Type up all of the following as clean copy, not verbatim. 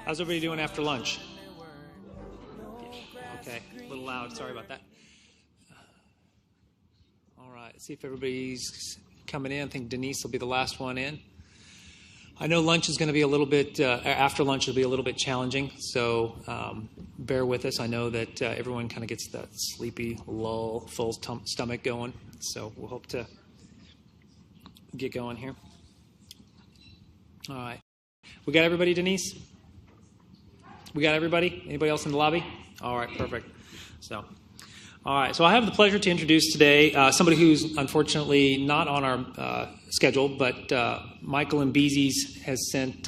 How's everybody doing after lunch? Okay, a little loud. Sorry about that. All right, let's see if everybody's coming in. I think Denise will be the last one in. I know lunch is going to be a little bit, after lunch will be a little bit challenging, so bear with us. I know that everyone kind of gets that sleepy, lull, full stomach going, so we'll hope to get going here. All right. We got everybody, Denise? We got everybody? Anybody else in the lobby? All right, perfect. All right, so I have the pleasure to introduce today somebody who's unfortunately not on our schedule, but Michael Mbezes has sent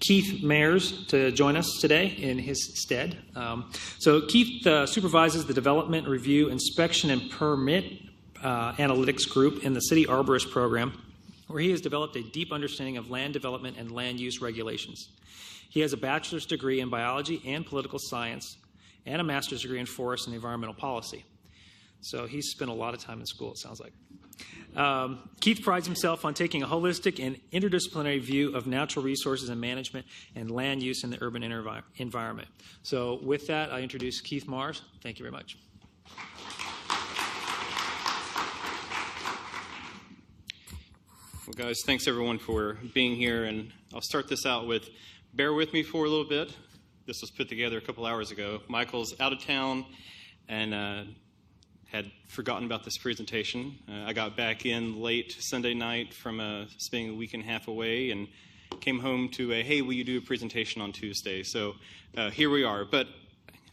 Keith Mayers to join us today in his stead. So Keith supervises the development, review, inspection, and permit analytics group in the City Arborist program, where he has developed a deep understanding of land development and land use regulations. He has a bachelor's degree in biology and political science and a master's degree in forest and environmental policy. So he's spent a lot of time in school, it sounds like. Keith prides himself on taking a holistic and interdisciplinary view of natural resources and management and land use in the urban environment. So with that, I introduce Keith Mayers. Thank you very much. Well, guys, thanks everyone for being here, and I'll start this out with, bear with me for a little bit. This was put together a couple hours ago. Michael's out of town and had forgotten about this presentation. I got back in late Sunday night from spending a week and a half away and came home to hey, will you do a presentation on Tuesday? So here we are. But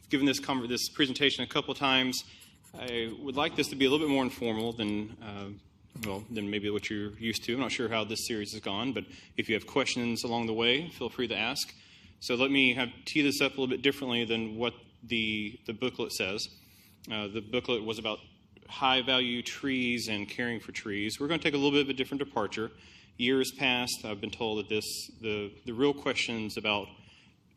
given this presentation a couple times, I would like this to be a little bit more informal than maybe what you're used to. I'm not sure how this series has gone, but if you have questions along the way, feel free to ask. So let me tee this up a little bit differently than what the booklet says. The booklet was about high-value trees and caring for trees. We're going to take a little bit of a different departure. Years past, I've been told that the real questions about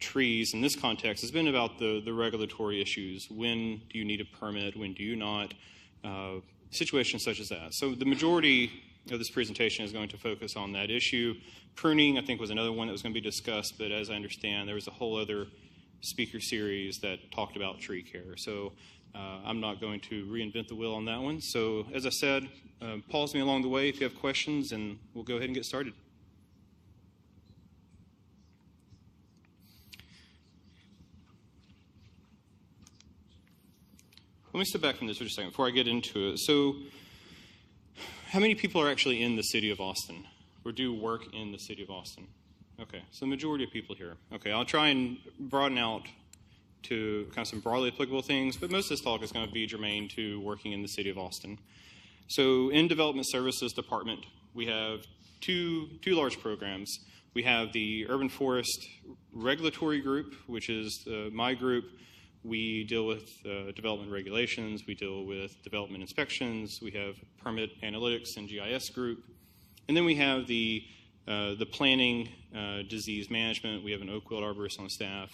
trees in this context has been about the regulatory issues. When do you need a permit? When do you not? Situations such as that. So the majority of this presentation is going to focus on that issue. Pruning, I think, was another one that was going to be discussed, but as I understand, there was a whole other speaker series that talked about tree care. So I'm not going to reinvent the wheel on that one. So as I said, pause me along the way if you have questions, and we'll go ahead and get started. Let me step back from this for just a second before I get into it. So how many people are actually in the city of Austin or do work in the city of Austin? Okay, so the majority of people here. Okay, I'll try and broaden out to kind of some broadly applicable things, but most of this talk is going to be germane to working in the city of Austin. So in Development Services Department, we have two large programs. We have the Urban Forest Regulatory Group, which is my group. We deal with development regulations. We deal with development inspections. We have permit analytics and GIS group. And then we have the planning, disease management. We have an oak-willed arborist on staff.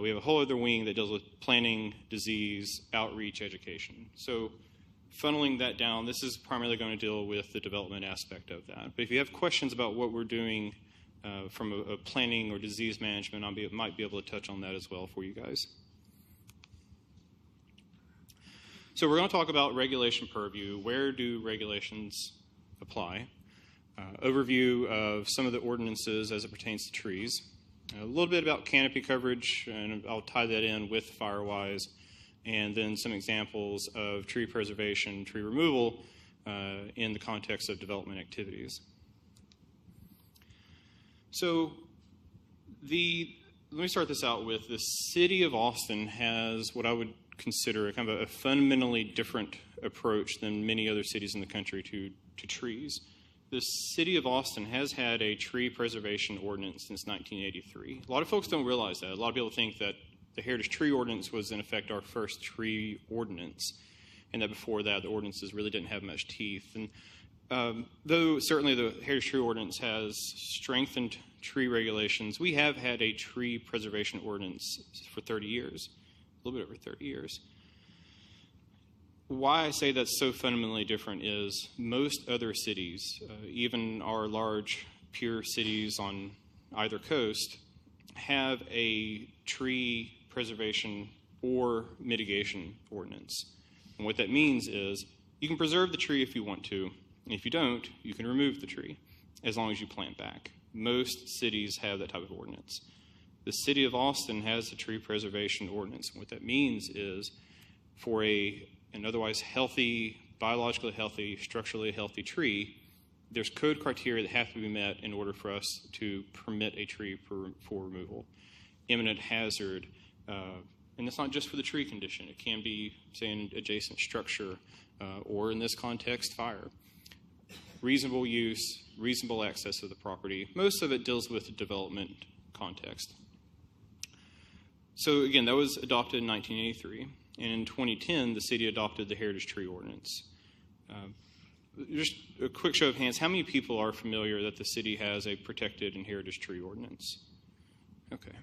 We have a whole other wing that deals with planning, disease, outreach, education. So funneling that down, this is primarily going to deal with the development aspect of that. But if you have questions about what we're doing from a planning or disease management, I might be able to touch on that as well for you guys. So we're going to talk about regulation purview. Where do regulations apply? Overview of some of the ordinances as it pertains to trees. A little bit about canopy coverage, and I'll tie that in with Firewise, and then some examples of tree preservation, tree removal in the context of development activities. So let me start this out with the city of Austin has what I would consider kind of a fundamentally different approach than many other cities in the country to trees. The city of Austin has had a tree preservation ordinance since 1983. A lot of folks don't realize that. A lot of people think that the Heritage Tree Ordinance was in effect our first tree ordinance, and that before that the ordinances really didn't have much teeth. And though certainly the Heritage Tree Ordinance has strengthened tree regulations, we have had a tree preservation ordinance for 30 years. A little bit over 30 years. Why I say that's so fundamentally different is most other cities, even our large peer cities on either coast, have a tree preservation or mitigation ordinance. And what that means is you can preserve the tree if you want to, and if you don't, you can remove the tree as long as you plant back. Most cities have that type of ordinance. The city of Austin has a tree preservation ordinance. And what that means is for an otherwise healthy, biologically healthy, structurally healthy tree, there's code criteria that have to be met in order for us to permit a tree for removal. Imminent hazard, and it's not just for the tree condition. It can be, say, an adjacent structure, or in this context, fire. Reasonable use, reasonable access to the property. Most of it deals with the development context. So again, that was adopted in 1983. And in 2010, the city adopted the Heritage Tree Ordinance. Just a quick show of hands, how many people are familiar that the city has a protected and heritage tree ordinance? Okay.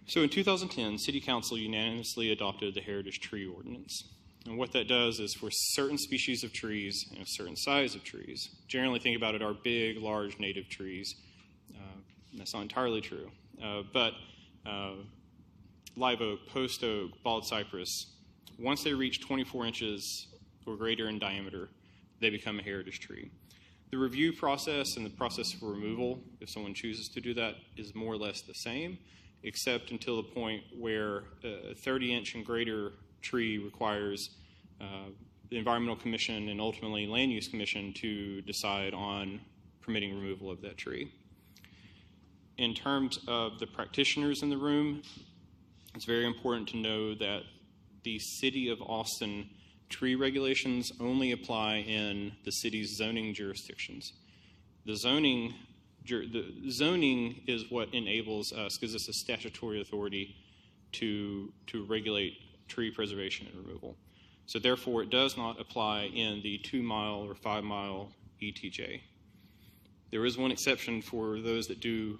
So in 2010, City Council unanimously adopted the Heritage Tree Ordinance. And what that does is for certain species of trees and a certain size of trees, generally think about it are big, large native trees. That's not entirely true. But live oak, post oak, bald cypress, once they reach 24 inches or greater in diameter, they become a heritage tree. The review process and the process for removal, if someone chooses to do that, is more or less the same, except until the point where a 30-inch and greater tree requires the Environmental Commission and ultimately Land Use Commission to decide on permitting removal of that tree. In terms of the practitioners in the room, it's very important to know that the City of Austin tree regulations only apply in the city's zoning jurisdictions. The zoning is what enables us, because it's a statutory authority, to regulate tree preservation and removal. So therefore, it does not apply in the 2-mile or 5-mile ETJ. There is one exception for those that do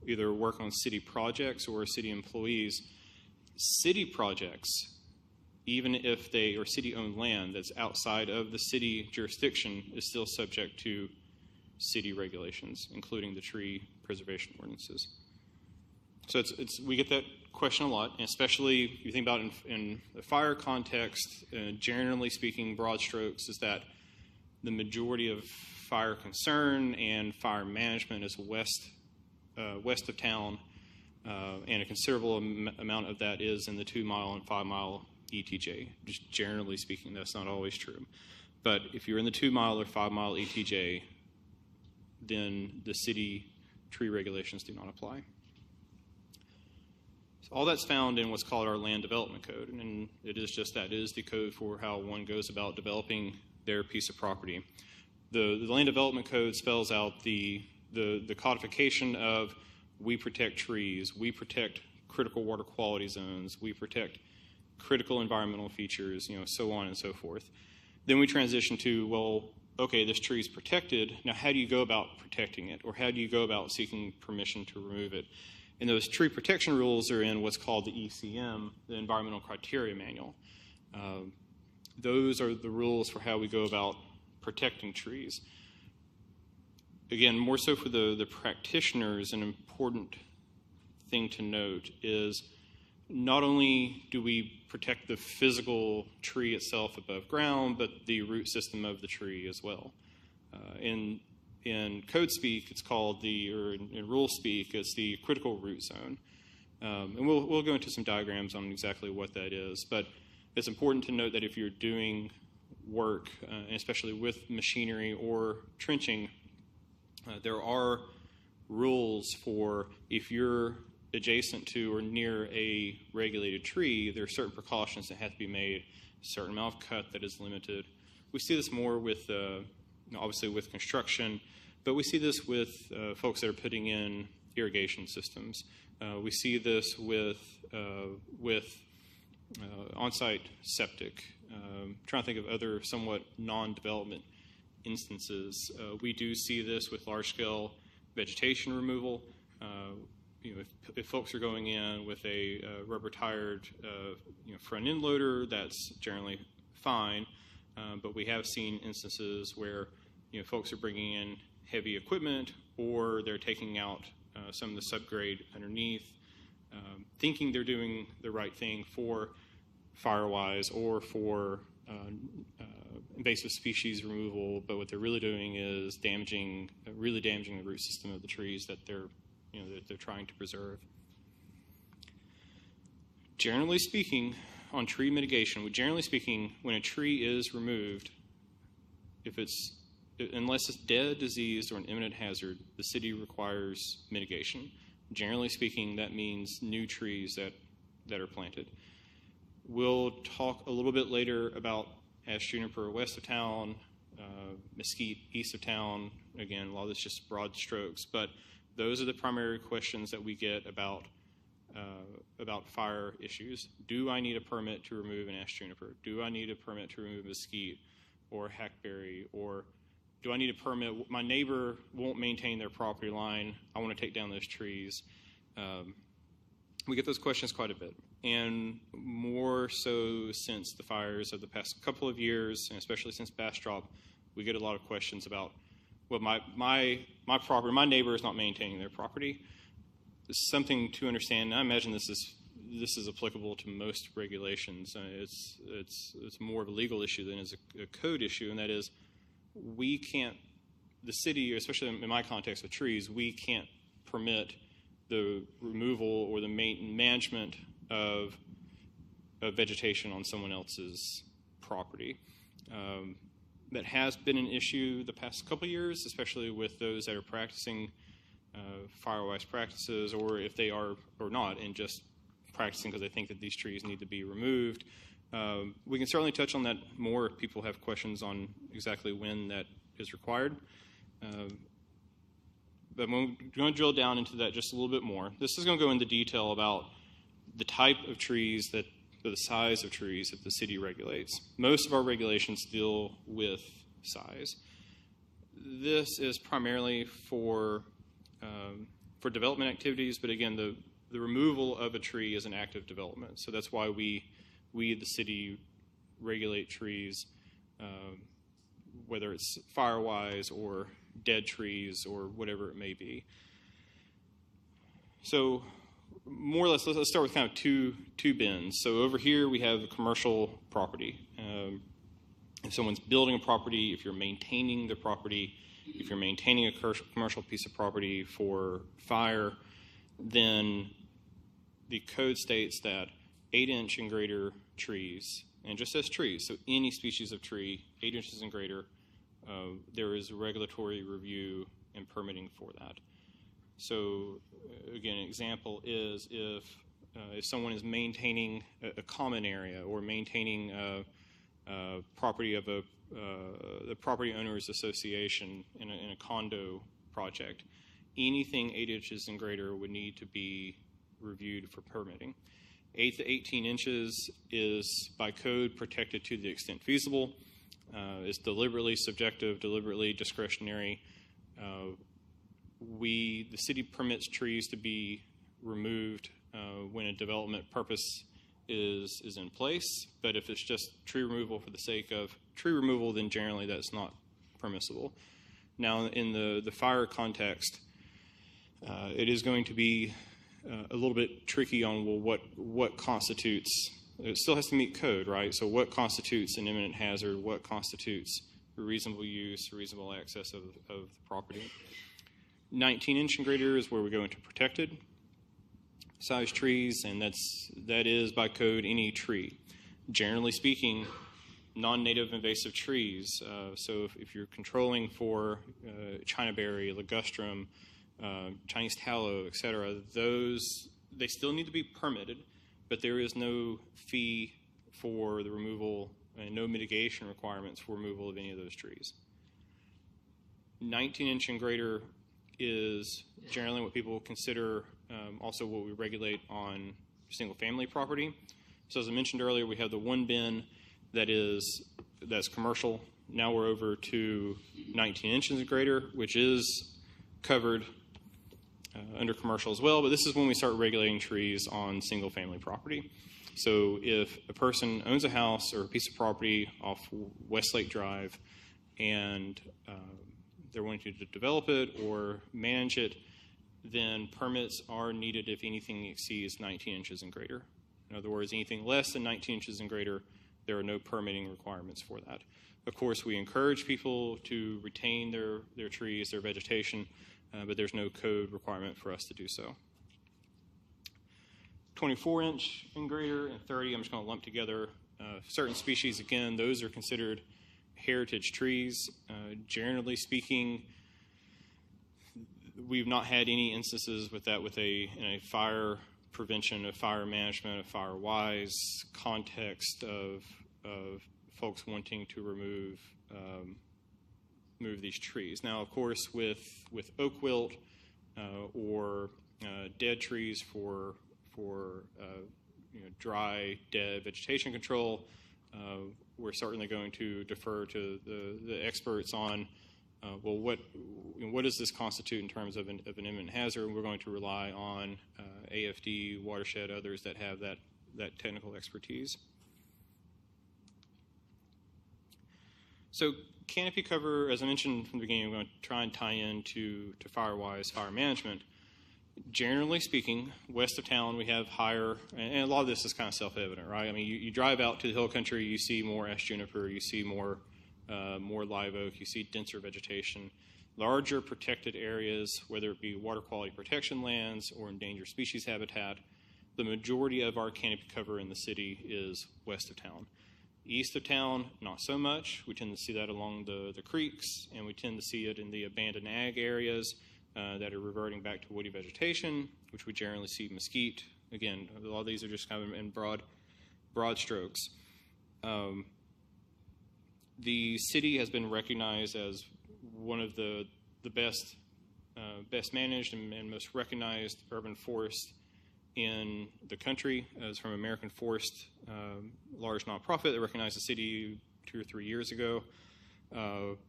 either work on city projects or city employees. City projects, even if they are city-owned land that's outside of the city jurisdiction, is still subject to city regulations, including the tree preservation ordinances. So we get that question a lot, and especially if you think about it in the fire context, generally speaking, broad strokes, is that the majority of fire concern and fire management is west of town, and a considerable amount of that is in the 2-mile and 5-mile ETJ. Just generally speaking, that's not always true. But if you're in the 2-mile or 5-mile ETJ, then the city tree regulations do not apply. So all that's found in what's called our Land Development Code, and it is just that. It is the code for how one goes about developing their piece of property. The Land Development Code spells out the codification of we protect trees, we protect critical water quality zones, we protect critical environmental features, so on and so forth. Then we transition to, well, okay, this tree is protected. Now, how do you go about protecting it? Or how do you go about seeking permission to remove it? And those tree protection rules are in what's called the ECM, the Environmental Criteria Manual. Those are the rules for how we go about protecting trees. Again, more so for the practitioners, an important thing to note is not only do we protect the physical tree itself above ground, but the root system of the tree as well. In code speak, it's called or in rule speak, it's the critical root zone. And we'll go into some diagrams on exactly what that is. But it's important to note that if you're doing work, especially with machinery or trenching, there are rules for if you're adjacent to or near a regulated tree, there are certain precautions that have to be made, a certain amount of cut that is limited. We see this more with, obviously with construction, but we see this with folks that are putting in irrigation systems. We see this with on-site septic. Trying to think of other somewhat non-development instances. We do see this with large-scale vegetation removal. If folks are going in with a rubber-tired front end loader, that's generally fine. But we have seen instances where folks are bringing in heavy equipment, or they're taking out some of the subgrade underneath, thinking they're doing the right thing for Firewise or for invasive species removal, but what they're really doing is really damaging the root system of the trees that they're trying to preserve. Generally speaking, on tree mitigation, when a tree is removed, unless it's dead, diseased, or an imminent hazard, the city requires mitigation. Generally speaking, that means new trees that are planted. We'll talk a little bit later about ash juniper west of town, mesquite east of town. Again, a lot of this is just broad strokes, but those are the primary questions that we get about fire issues. Do I need a permit to remove an ash juniper? Do I need a permit to remove mesquite or hackberry? Or do I need a permit? My neighbor won't maintain their property line. I want to take down those trees. We get those questions quite a bit, and more so since the fires of the past couple of years, and especially since Bastrop, we get a lot of questions about, well, my property, my neighbor is not maintaining their property. It's something to understand. I imagine this is applicable to most regulations. It's more of a legal issue than is a code issue, and that is, the city, especially in my context with trees, we can't permit the removal or the management of vegetation on someone else's property. That has been an issue the past couple of years, especially with those that are practicing Firewise practices, or if they are or not, and just practicing because they think that these trees need to be removed. We can certainly touch on that more if people have questions on exactly when that is required. But I'm going to drill down into that just a little bit more. This is going to go into detail about the type of trees the size of trees that the city regulates. Most of our regulations deal with size. This is primarily for development activities, but again, the removal of a tree is an act of development. So that's why we the city, regulate trees, whether it's Firewise or dead trees or whatever it may be. So more or less, let's start with kind of two bins. So over here we have commercial property. If someone's building a property, if you're maintaining the property, if you're maintaining a commercial piece of property for fire, then the code states that 8-inch and greater trees, and just says trees, so any species of tree, 8 inches and greater, there is a regulatory review and permitting for that. So again, an example is if someone is maintaining a common area or maintaining property of the property owners association in a condo project, anything 8 inches and greater would need to be reviewed for permitting. 8 to 18 inches is by code protected to the extent feasible. It's deliberately subjective, deliberately discretionary. The city permits trees to be removed when a development purpose is in place, but if it's just tree removal for the sake of tree removal, then generally that's not permissible. Now, in the fire context, it is going to be a little bit tricky on, well, what constitutes, it still has to meet code, right? So what constitutes an imminent hazard, what constitutes reasonable use, reasonable access of the property. 19-inch and greater is where we go into protected size trees, and that is by code any tree. Generally speaking, non-native invasive trees, so if you're controlling for chinaberry, ligustrum, Chinese tallow, etc., they still need to be permitted, but there is no fee for the removal and no mitigation requirements for removal of any of those trees. 19-inch and greater is generally what people consider also what we regulate on single-family property. So as I mentioned earlier, we have the one bin that's commercial. Now we're over to 19 inches and greater, which is covered under commercial as well, but this is when we start regulating trees on single-family property. So if a person owns a house or a piece of property off Westlake Drive and they're wanting to develop it or manage it, then permits are needed if anything exceeds 19 inches and greater. In other words, anything less than 19 inches and greater, there are no permitting requirements for that. Of course, we encourage people to retain their trees, their vegetation, but there's no code requirement for us to do so. 24-inch and greater and 30, I'm just going to lump together certain species. Again, those are considered heritage trees. Generally speaking, we've not had any instances with that in a fire prevention, a fire management, a Firewise context of folks wanting to remove these trees. Now, of course, with oak wilt or dead trees for dry, dead vegetation control, we're certainly going to defer to the experts on well, what does this constitute in terms of an imminent hazard? We're going to rely on AFD, watershed, others that have that technical expertise. So canopy cover, as I mentioned from the beginning, we're going to try and tie into Firewise fire management. Generally speaking, west of town we have higher, and a lot of this is kind of self-evident, right? I mean, you drive out to the hill country, you see more ash juniper, you see more live oak, you see denser vegetation, larger protected areas, whether it be water quality protection lands or endangered species habitat. The majority of our canopy cover in the city is west of town. East of town, not so much. We tend to see that along the creeks, and we tend to see it in the abandoned ag areas that are reverting back to woody vegetation, which we generally see mesquite. Again, a lot of these are just kind of in broad strokes. The city has been recognized as one of the best managed and most recognized urban forests in the country. As from American Forest, large nonprofit that recognized the city 2 or 3 years ago,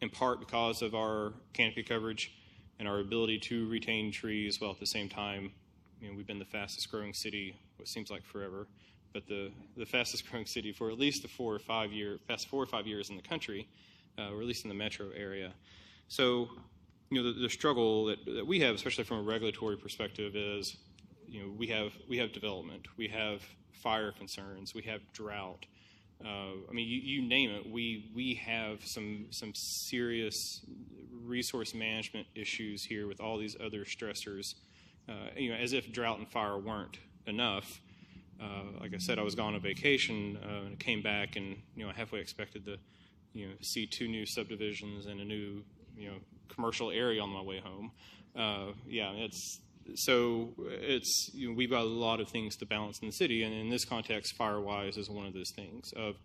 in part because of our canopy coverage and our ability to retain trees, while at the same time, we've been the fastest growing city, what seems like forever, but the fastest growing city for at least the past 4 or 5 years in the country, or at least in the metro area. So, the struggle that we have, especially from a regulatory perspective, is, we have development, we have fire concerns, we have drought. You name it. We have some serious resource management issues here with all these other stressors. As if drought and fire weren't enough. Like I said, I was gone on vacation and came back, and I halfway expected to see 2 new subdivisions and a new commercial area on my way home. We've got a lot of things to balance in the city, and in this context, Firewise is one of those things of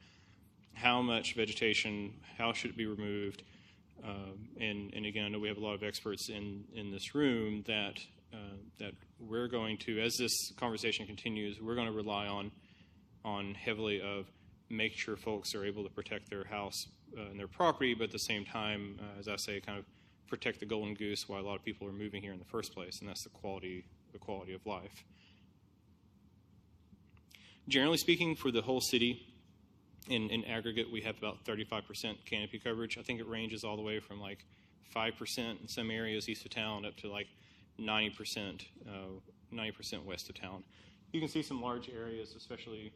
how much vegetation, how should it be removed, and again, I know we have a lot of experts in this room that we're going to, as this conversation continues, we're going to rely on heavily of making sure folks are able to protect their house and their property, but at the same time, as I say, kind of protect the golden goose why a lot of people are moving here in the first place, and that's the quality of life. Generally speaking, for the whole city, in aggregate, we have about 35% canopy coverage. I think it ranges all the way from like 5% in some areas east of town up to like 90% west of town. You can see some large areas, especially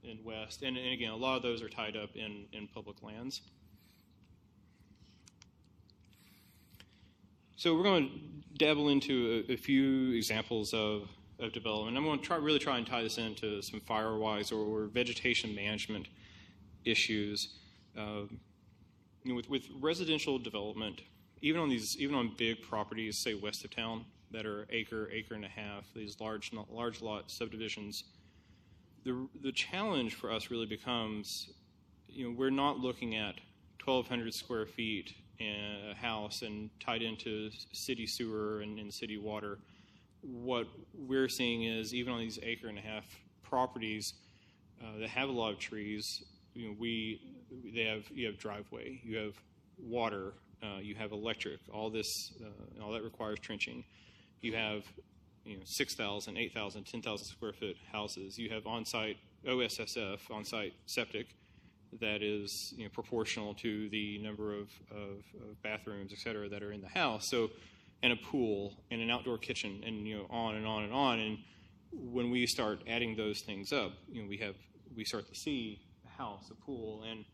in west, and again, a lot of those are tied up in public lands. So we're going to dabble into a few examples of development. I'm going to really try and tie this into some Firewise or vegetation management issues. With residential development, even on big properties, say west of town, that are acre and a half, these large lot subdivisions, the challenge for us really becomes, we're not looking at 1,200 square feet in a house and tied into city sewer and city water. What we're seeing is, even on these acre and a half properties that have a lot of trees, you have driveway, you have water, you have electric, all that requires trenching. You have 6,000, 8,000, 10,000 square foot houses. You have on-site OSSF, on-site septic, that is proportional to the number of bathrooms, et cetera, that are in the house. So and a pool and an outdoor kitchen, and on and on and on. And when we start adding those things up, we start to see a house, a pool, and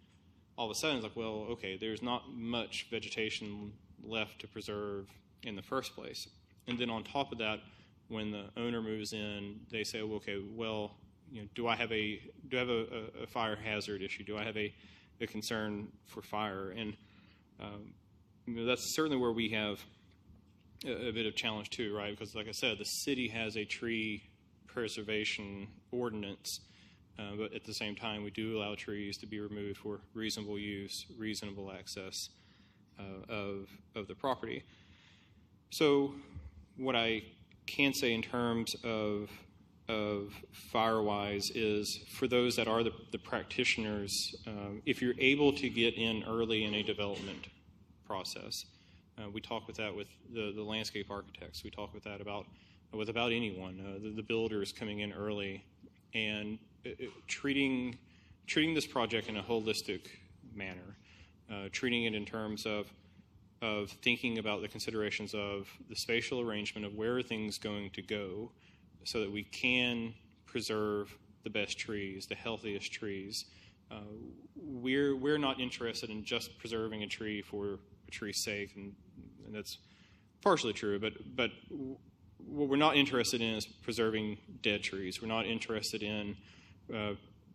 all of a sudden it's like, well, okay, there's not much vegetation left to preserve in the first place. And then on top of that, when the owner moves in, they say, well, okay, well, do I have a fire hazard issue? Do I have a concern for fire? And that's certainly where we have a bit of challenge too, right? Because like I said, the city has a tree preservation ordinance, but at the same time, we do allow trees to be removed for reasonable use, reasonable access of the property. So what I can say in terms of Firewise is, for those that are the practitioners, if you're able to get in early in a development process, we talk with that with the landscape architects. We talk with that with about anyone, the builders coming in early, and treating this project in a holistic manner, treating it in terms of thinking about the considerations of the spatial arrangement of where are things going to go, so that we can preserve the best trees, the healthiest trees. We're not interested in just preserving a tree for a tree's sake, and that's partially true. But what we're not interested in is preserving dead trees. We're not interested in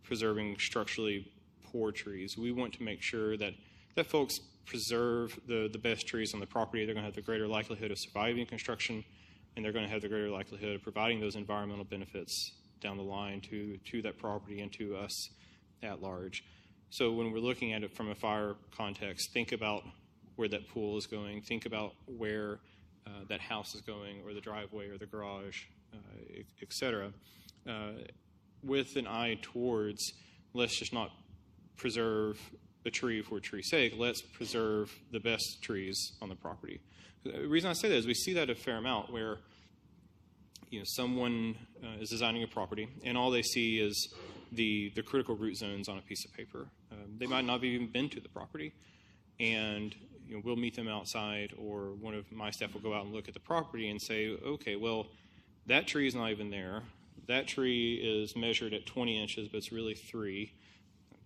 preserving structurally poor trees. We want to make sure that folks preserve the best trees on the property. They're going to have the greater likelihood of surviving construction, and they're going to have the greater likelihood of providing those environmental benefits down the line to that property and to us at large. So when we're looking at it from a fire context, think about where that pool is going, think about where that house is going, or the driveway or the garage, et cetera, with an eye towards, let's just not preserve a tree for a tree's sake, let's preserve the best trees on the property. The reason I say that is we see that a fair amount where someone is designing a property and all they see is the critical root zones on a piece of paper. They might not have even been to the property, and we'll meet them outside, or one of my staff will go out and look at the property and say, okay, well, that tree is not even there. That tree is measured at 20 inches, but it's really 3.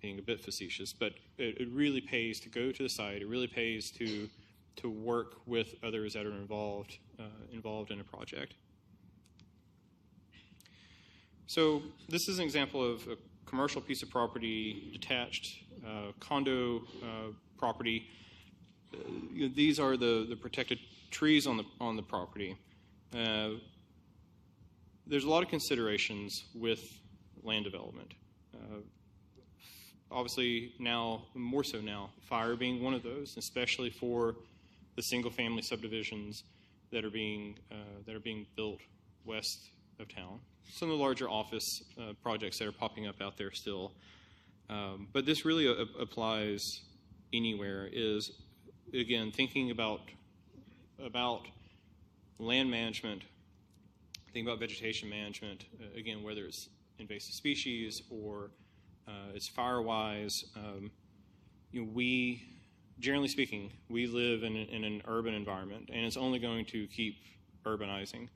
Being a bit facetious, but it really pays to go to the site. It really pays to work with others that are involved in a project. So this is an example of a commercial piece of property, detached condo property. These are the protected trees on the property. There's a lot of considerations with land development. Obviously now, more so now, fire being one of those, especially for the single-family subdivisions that are being built west of town. Some of the larger office projects that are popping up out there still, but this really applies anywhere. Is again thinking about land management, thinking about vegetation management. Again, whether it's invasive species or it's Firewise. We, generally speaking, we live in an urban environment, and it's only going to keep urbanizing.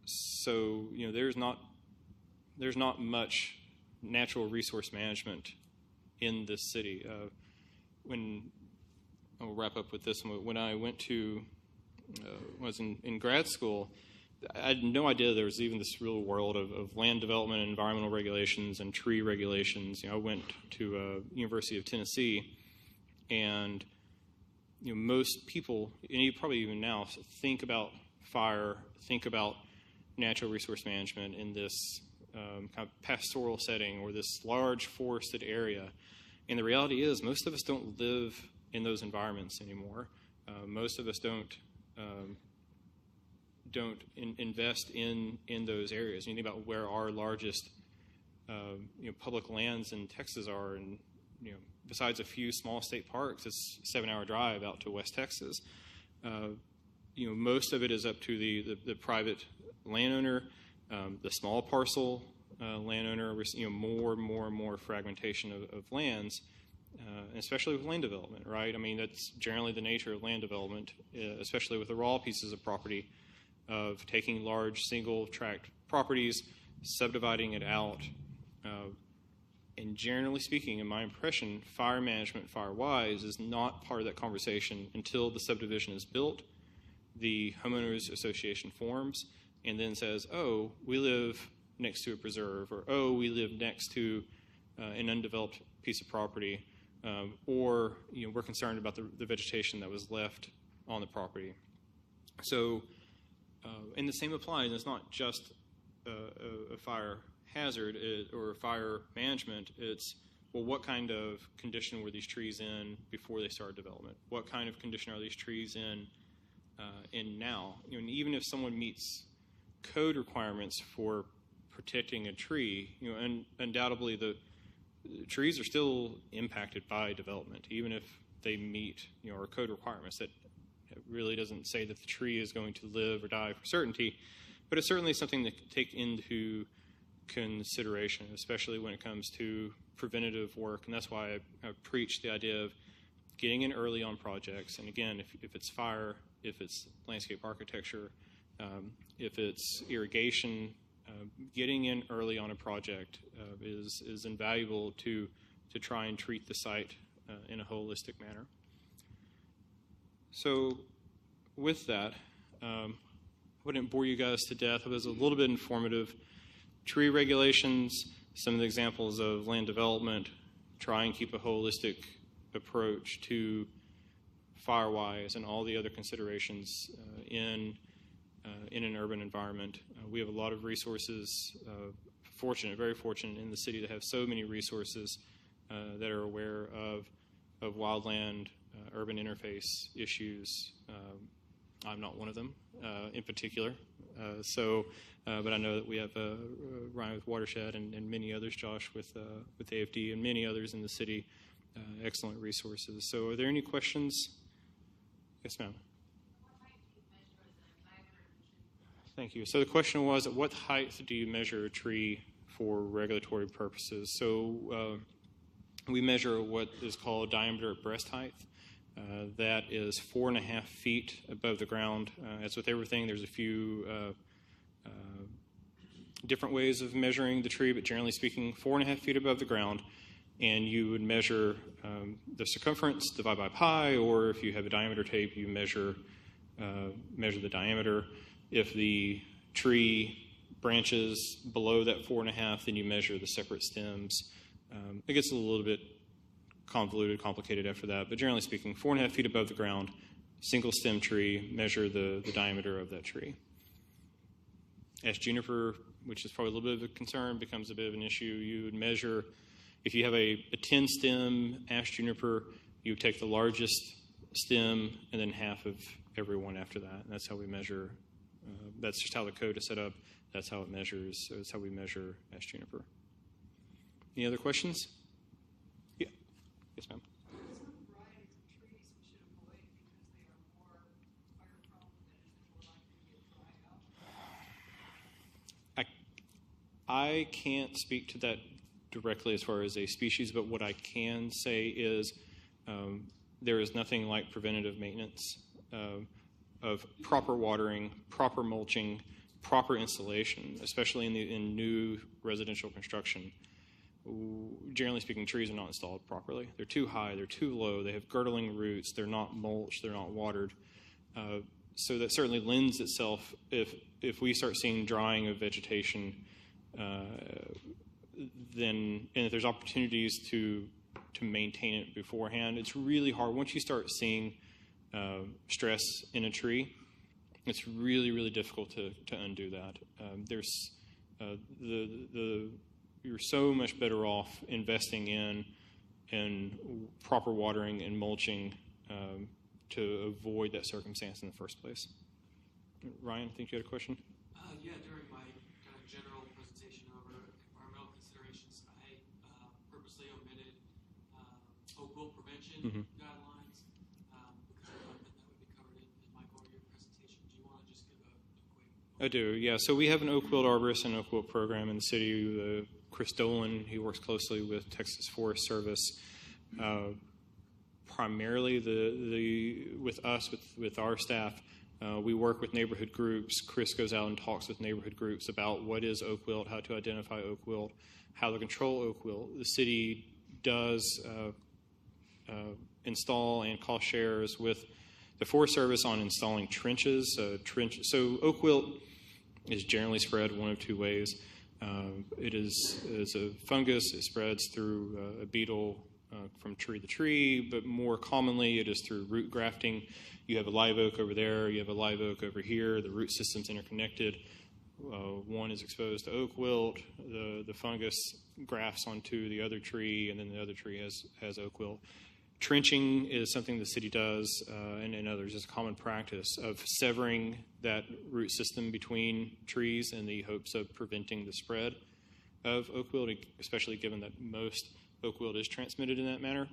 So there's not much natural resource management in this city. I'll wrap up with this one. When I went to was in grad school, I had no idea there was even this real world of land development and environmental regulations and tree regulations. I went to University of Tennessee, and most people, and you probably even now, think about fire, think about natural resource management in this kind of pastoral setting or this large forested area. And the reality is, most of us don't live in those environments anymore. Most of us don't invest in those areas. You think about where our largest public lands in Texas are, and besides a few small state parks, it's a 7-hour drive out to West Texas. Most of it is up to the private landowner, the small parcel landowner. We're seeing more and more fragmentation of lands, especially with land development, right? I mean, that's generally the nature of land development, especially with the raw pieces of property, of taking large single-tract properties, subdividing it out. And generally speaking, in my impression, fire management, Firewise, is not part of that conversation until the subdivision is built, the homeowners association forms, and then says, oh, we live next to a preserve, or oh, we live next to an undeveloped piece of property, or we're concerned about the vegetation that was left on the property. So, and the same applies. It's not just a fire hazard or fire management. It's, well, what kind of condition were these trees in before they started development? What kind of condition are these trees in now? And even if someone meets code requirements for protecting a tree, and undoubtedly the trees are still impacted by development, even if they meet our code requirements. That really doesn't say that the tree is going to live or die for certainty, but it's certainly something to take into consideration, especially when it comes to preventative work. And that's why I preach the idea of getting in early on projects. And again, if it's fire, if it's landscape architecture, if it's irrigation, getting in early on a project is invaluable to try and treat the site in a holistic manner. So with that, I wouldn't bore you guys to death. It was a little bit informative. Tree regulations, some of the examples of land development, try and keep a holistic approach to Firewise and all the other considerations in an urban environment. We have a lot of resources, very fortunate in the city to have so many resources that are aware of wildland urban interface issues. I'm not one of them in particular. But I know that we have Ryan with Watershed and many others, Josh with AFD and many others in the city, excellent resources. So are there any questions? Yes, ma'am. Thank you. So the question was, at what height do you measure a tree for regulatory purposes? So we measure what is called diameter at breast height. That is 4.5 feet above the ground. As with everything, there's a few different ways of measuring the tree, but generally speaking, 4.5 feet above the ground. And you would measure the circumference, divide by pi, or if you have a diameter tape, you measure the diameter. If the tree branches below that 4.5, then you measure the separate stems. It gets a little bit convoluted, complicated after that, but generally speaking, 4.5 feet above the ground, single stem tree, measure the diameter of that tree. Ash juniper, which is probably a little bit of a concern, becomes a bit of an issue. You would measure, if you have a 10 stem ash juniper, you would take the largest stem and then half of every one after that. And that's how we measure. That's just how the code is set up. That's how it measures. So that's how we measure ash juniper. Any other questions? Yeah. Yes, ma'am. I can't speak to that directly as far as a species, but what I can say is there is nothing like preventative maintenance of proper watering, proper mulching, proper installation, especially in new residential construction. Generally speaking, trees are not installed properly. They're too high, they're too low, they have girdling roots, they're not mulched, they're not watered. So that certainly lends itself, if we start seeing drying of vegetation, then, and if there's opportunities to maintain it beforehand, it's really hard. Once you start seeing stress in a tree, it's really, really difficult to undo that. You're so much better off investing in proper watering and mulching to avoid that circumstance in the first place. Ryan, I think you had a question? Yeah, during my kind of general presentation over environmental considerations, I purposely omitted oak wilt prevention guidelines because I thought that would be covered in Michael, your presentation. Do you want to just give a quick? I do, yeah. So we have an oak wilt arborist and oak wilt program in the city. Chris Dolan, he works closely with Texas Forest Service. Primarily, with our staff, we work with neighborhood groups. Chris goes out and talks with neighborhood groups about what is oak wilt, how to identify oak wilt, how to control oak wilt. The city does install and cost shares with the Forest Service on installing trenches. So oak wilt is generally spread one of two ways. It is a fungus. It spreads through a beetle from tree to tree, but more commonly it is through root grafting. You have a live oak over there, you have a live oak over here, the root system's interconnected. One is exposed to oak wilt, the fungus grafts onto the other tree, and then the other tree has oak wilt. Trenching is something the city does, and others. It's a common practice of severing that root system between trees in the hopes of preventing the spread of oak wilt, especially given that most oak wilt is transmitted in that manner.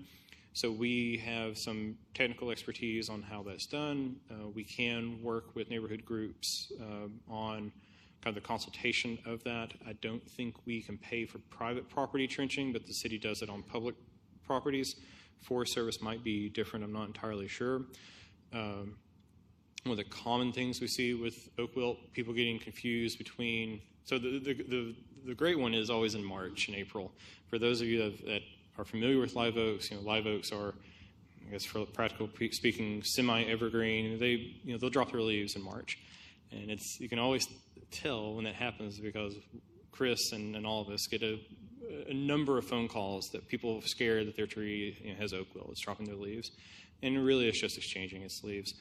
So we have some technical expertise on how that's done. We can work with neighborhood groups on kind of the consultation of that. I don't think we can pay for private property trenching, but the city does it on public properties. Forest Service might be different. I'm not entirely sure. One of the common things we see with oak wilt, people getting confused between. So the great one is always in March and April. For those of you that are familiar with live oaks, live oaks are, I guess, for practical speaking, semi-evergreen. They'll drop their leaves in March, and you can always tell when that happens because Chris and all of us get a number of phone calls that people are scared that their tree has oak wilt. It's dropping their leaves, and really it's just exchanging its leaves.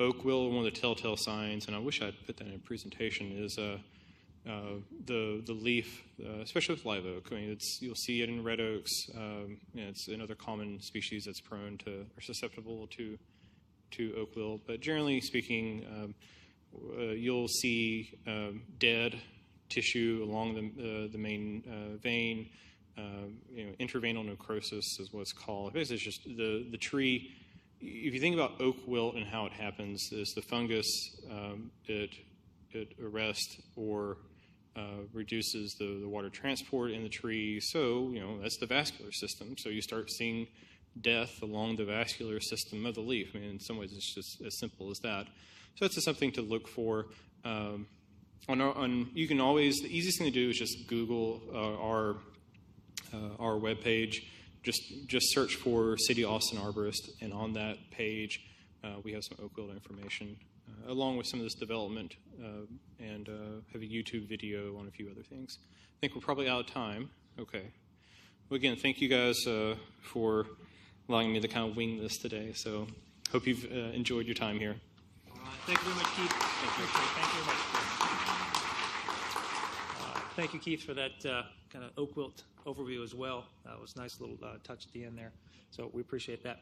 Oak wilt, one of the telltale signs, and I wish I'd put that in a presentation, is the leaf, especially with live oak. I mean, you'll see it in red oaks. It's another common species that's prone to or susceptible to oak wilt. But generally speaking, you'll see dead tissue along the main vein. Intraveinal necrosis is what it's called. Basically, it's just the tree. If you think about oak wilt and how it happens, is the fungus it arrests or reduces the water transport in the tree. So that's the vascular system. So you start seeing death along the vascular system of the leaf. I mean, in some ways, it's just as simple as that. So that's just something to look for. You can always, the easiest thing to do is just Google our webpage. Just search for City Austin Arborist, and on that page we have some oak wilt information, along with some of this development, and have a YouTube video on a few other things. I think we're probably out of time. Okay. Well, again, thank you guys for allowing me to kind of wing this today. So hope you've enjoyed your time here. All right. Thank you very much, Keith. Thank you very much. Thank you, Keith, for that kind of oak wilt overview as well. It was a nice little touch at the end there. So we appreciate that.